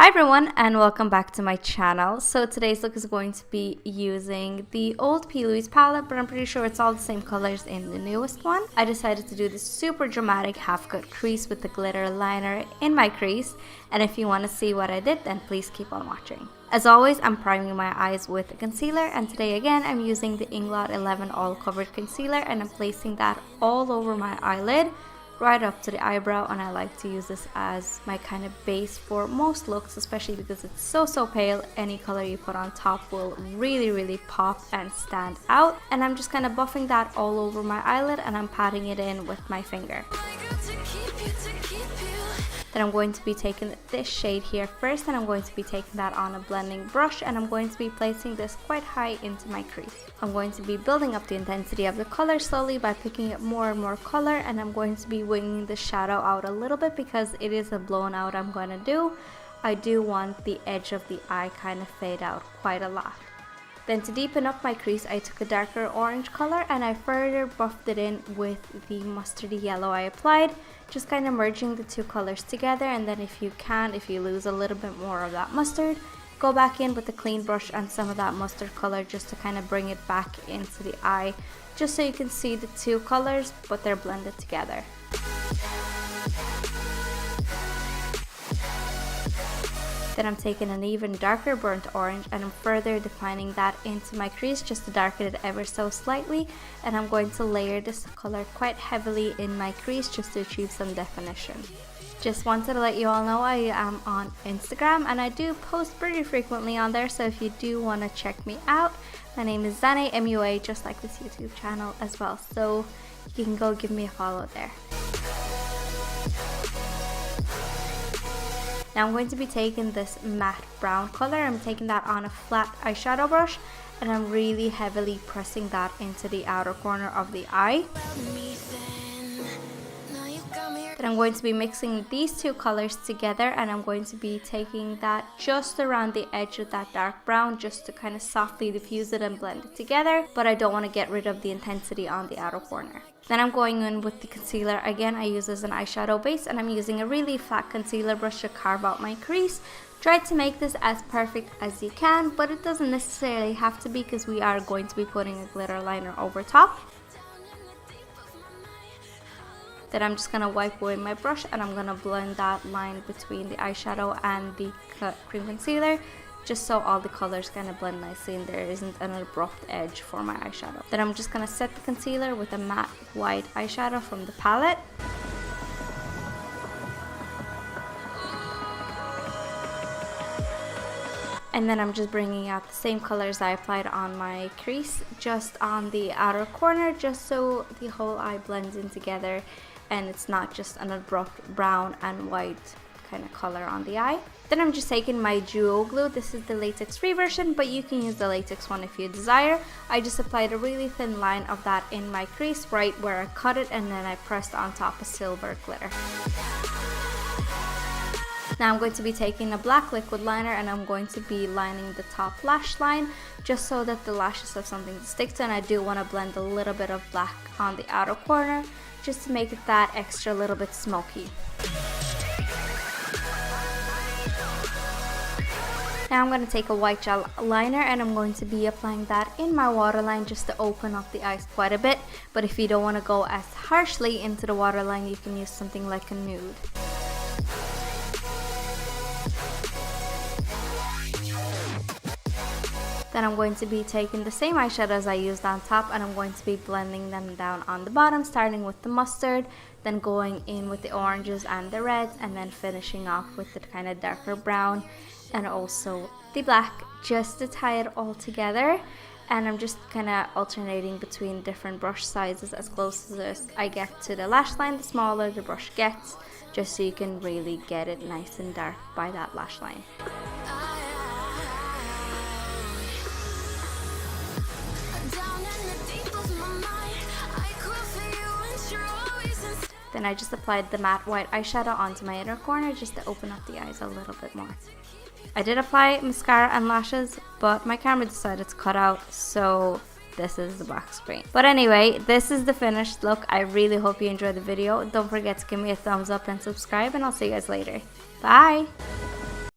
Hi everyone and welcome back to my channel. So today's look is going to be using the old Plouise palette, but I'm pretty sure it's all the same colors in the newest one. I decided to do this super dramatic half cut crease with the glitter liner in my crease, and if you want to see what I did, then please keep on watching. As always, I'm priming my eyes with a concealer, and today again I'm using the Inglot 11 all covered concealer, and I'm placing that all over my eyelid right up to the eyebrow. And I like to use this as my kind of base for most looks, especially because it's so pale. Any color you put on top will really pop and stand out. And I'm just kind of buffing that all over my eyelid, and I'm patting it in with my finger. Then I'm going to be taking this shade here first, and I'm going to be taking that on a blending brush, and I'm going to be placing this quite high into my crease. I'm going to be building up the intensity of the color slowly by picking up more and more color, and I'm going to be winging the shadow out a little bit because it is a blown out I'm going to do. I do want the edge of the eye kind of fade out quite a lot. Then to deepen up my crease, I took a darker orange color and I further buffed it in with the mustardy yellow I applied, just kind of merging the two colors together. And then if you lose a little bit more of that mustard, go back in with a clean brush and some of that mustard color just to kind of bring it back into the eye, just so you can see the two colors but they're blended together. Then I'm taking an even darker burnt orange and I'm further defining that into my crease just to darken it ever so slightly, and I'm going to layer this color quite heavily in my crease just to achieve some definition. Just wanted to let you all know I am on Instagram and I do post pretty frequently on there, so if you do want to check me out, my name is Zane, MUA, just like this YouTube channel as well, so you can go give me a follow there. Now I'm going to be taking this matte brown color, I'm taking that on a flat eyeshadow brush, and I'm really heavily pressing that into the outer corner of the eye. Then I'm going to be mixing these two colors together, and I'm going to be taking that just around the edge of that dark brown just to kind of softly diffuse it and blend it together, but I don't want to get rid of the intensity on the outer corner. Then I'm going in with the concealer. Again, I use as an eyeshadow base, and I'm using a really flat concealer brush to carve out my crease. Try to make this as perfect as you can, but it doesn't necessarily have to be because we are going to be putting a glitter liner over top. Then I'm just going to wipe away my brush and I'm going to blend that line between the eyeshadow and the cream concealer, just so all the colors kind of blend nicely and there isn't an abrupt edge for my eyeshadow. Then I'm just going to set the concealer with a matte white eyeshadow from the palette. And then I'm just bringing out the same colors I applied on my crease, just on the outer corner, just so the whole eye blends in together and it's not just an abrupt brown and white kind of color on the eye. Then I'm just taking my duo glue. This is the latex free version, but you can use the latex one if you desire. I just applied a really thin line of that in my crease right where I cut it, and then I pressed on top a silver glitter. Now I'm going to be taking a black liquid liner and I'm going to be lining the top lash line just so that the lashes have something to stick to, and I do want to blend a little bit of black on the outer corner just to make it that extra little bit smoky. Now I'm going to take a white gel liner and I'm going to be applying that in my waterline just to open up the eyes quite a bit, but if you don't want to go as harshly into the waterline, you can use something like a nude. Then I'm going to be taking the same eyeshadows I used on top and I'm going to be blending them down on the bottom, starting with the mustard, then going in with the oranges and the reds, and then finishing off with the kind of darker brown and also the black, just to tie it all together. And I'm just kind of alternating between different brush sizes. As close as I get to the lash line, the smaller the brush gets, just so you can really get it nice and dark by that lash line. Then I just applied the matte white eyeshadow onto my inner corner just to open up the eyes a little bit more. I did apply mascara and lashes, but my camera decided to cut out, so this is the black screen. But anyway, this is the finished look. I really hope you enjoyed the video. Don't forget to give me a thumbs up and subscribe, and I'll see you guys later. Bye!